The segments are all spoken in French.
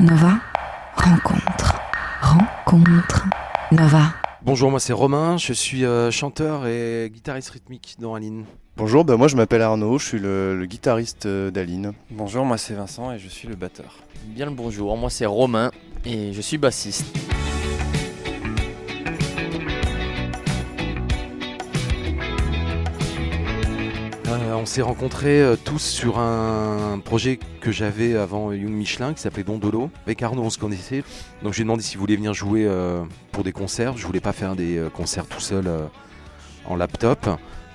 Nova, rencontre, Nova. Bonjour, moi c'est Romain, je suis chanteur et guitariste rythmique dans Aline. Bonjour, moi je m'appelle Arnaud, je suis le guitariste d'Aline. Bonjour, moi c'est Vincent et je suis le batteur. Bien le bonjour, moi c'est Romain et je suis bassiste. On s'est rencontrés tous sur un projet que j'avais avant Young Michelin qui s'appelait Dondolo. Avec Arnaud on se connaissait, donc j'ai demandé s'il voulait venir jouer pour des concerts. Je voulais pas faire des concerts tout seul en laptop.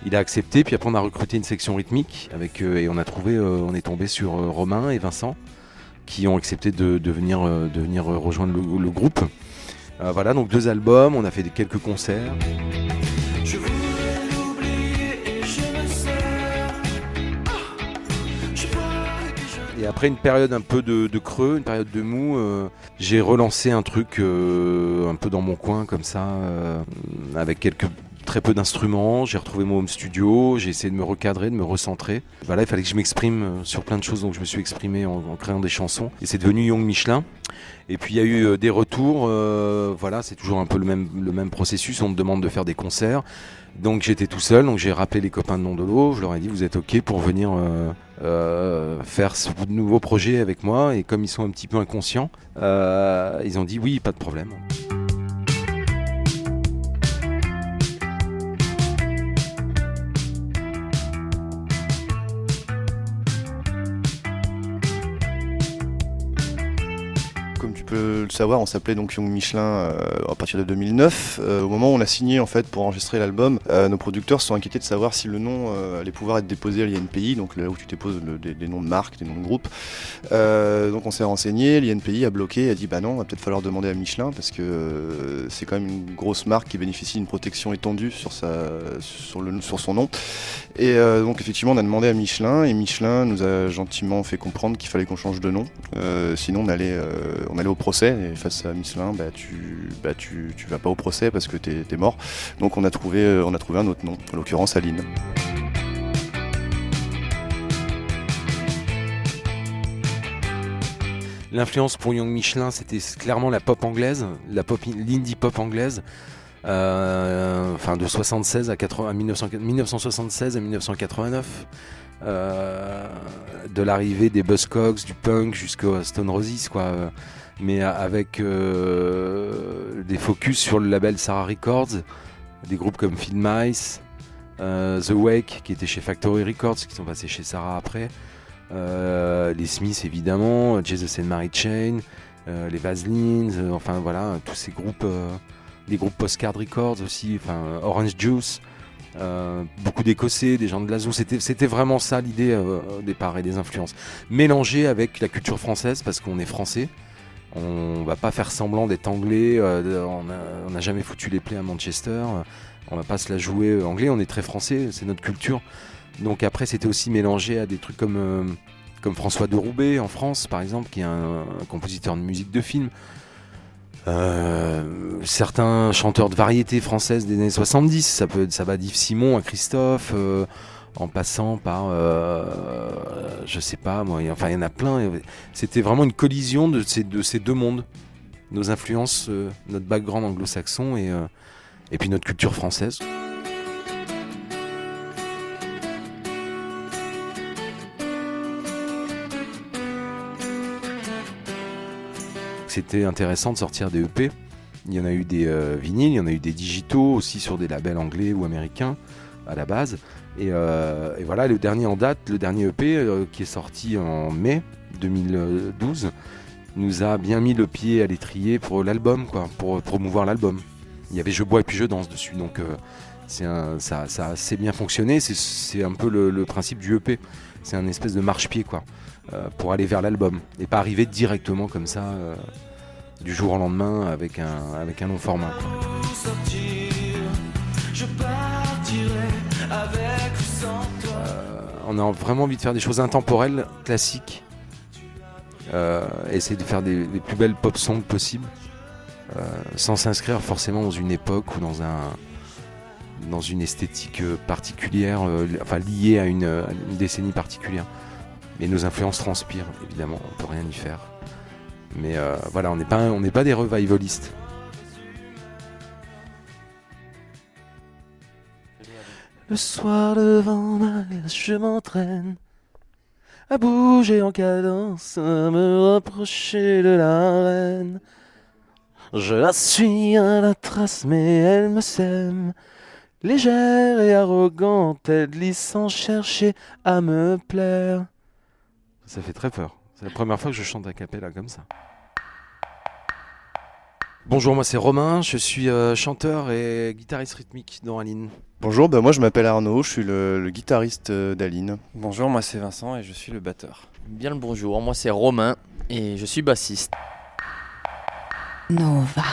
Il a accepté, puis après on a recruté une section rythmique et on est tombé sur Romain et Vincent qui ont accepté de venir rejoindre le groupe. Voilà, donc 2 albums, on a fait quelques concerts. Et après une période un peu de creux, une période de mou, j'ai relancé un truc un peu dans mon coin comme ça, avec très peu d'instruments. J'ai retrouvé mon home studio, j'ai essayé de me recadrer, de me recentrer. Voilà, il fallait que je m'exprime sur plein de choses, donc je me suis exprimé en créant des chansons. Et c'est devenu Young Michelin. Et puis il y a eu des retours, voilà, c'est toujours un peu le même processus, on me demande de faire des concerts. Donc j'étais tout seul, donc j'ai rappelé les copains de Dondolo, je leur ai dit vous êtes ok pour venir faire ce nouveau projet avec moi, et comme ils sont un petit peu inconscients, ils ont dit oui, pas de problème. Comme tu peux le savoir, on s'appelait donc Young Michelin à partir de 2009. Au moment où on a signé en fait pour enregistrer l'album, nos producteurs se sont inquiétés de savoir si le nom allait pouvoir être déposé à l'INPI, donc là où tu déposes des noms de marques, des noms de groupes. Donc on s'est renseigné, l'INPI a bloqué, a dit bah non, va peut-être falloir demander à Michelin parce que c'est quand même une grosse marque qui bénéficie d'une protection étendue sur son nom. Et donc effectivement on a demandé à Michelin, et Michelin nous a gentiment fait comprendre qu'il fallait qu'on change de nom, sinon on allait au procès, et face à Michelin tu vas pas au procès parce que t'es mort. Donc on a trouvé un autre nom, en l'occurrence Aline. L'influence pour Young Michelin, c'était clairement la pop anglaise, l'indie pop anglaise. De 76 à 1976 à 1989, de l'arrivée des Buzzcocks, du punk jusqu'au Stone Roses, quoi. Mais avec des focus sur le label Sarah Records, des groupes comme Field Mice, The Wake qui était chez Factory Records, qui sont passés chez Sarah après, les Smiths évidemment, Jesus and Mary Chain, les Vaselines, enfin voilà, tous ces groupes. Les groupes Postcard Records aussi, Orange Juice, beaucoup d'Écossais, des gens de Glasgow. C'était vraiment ça l'idée au départ, et des influences mélangées avec la culture française, parce qu'on est français. On va pas faire semblant d'être anglais, on n'a jamais foutu les plaies à Manchester, on va pas se la jouer anglais, on est très français, c'est notre culture. Donc après c'était aussi mélangé à des trucs comme François de Roubaix en France par exemple, qui est un compositeur de musique de film. Certains chanteurs de variété française des années 70, ça va d'Yves Simon à Christophe, en passant par je sais pas moi, il y en a plein. C'était vraiment une collision de ces 2 mondes, nos influences, notre background anglo-saxon et puis notre culture française. C'était intéressant de sortir des EP. Il y en a eu des vinyles, il y en a eu des digitaux aussi sur des labels anglais ou américains à la base. Et voilà, le dernier en date, le dernier EP qui est sorti en mai 2012, nous a bien mis le pied à l'étrier pour l'album, quoi, pour promouvoir l'album. Il y avait Je bois et puis je danse dessus, donc ça a assez bien fonctionné. C'est un peu le principe du EP. C'est un espèce de marchepied, quoi. Pour aller vers l'album et pas arriver directement comme ça du jour au lendemain avec un long format. On a vraiment envie de faire des choses intemporelles, classiques, essayer de faire les plus belles pop songs possibles, sans s'inscrire forcément dans une époque ou dans une esthétique particulière, liée à une décennie particulière. Mais nos influences transpirent, évidemment, on peut rien y faire. Mais voilà, on n'est pas des revivalistes. Le soir devant ma glace, je m'entraîne à bouger en cadence, à me rapprocher de la reine. Je la suis à la trace, mais elle me sème. Légère et arrogante, elle glisse sans chercher à me plaire. Ça fait très peur. C'est la première fois que je chante a cappella comme ça. Bonjour, moi c'est Romain, je suis chanteur et guitariste rythmique dans Aline. Bonjour, moi je m'appelle Arnaud, je suis le guitariste d'Aline. Bonjour, moi c'est Vincent et je suis le batteur. Bien le bonjour, moi c'est Romain et je suis bassiste. Nova.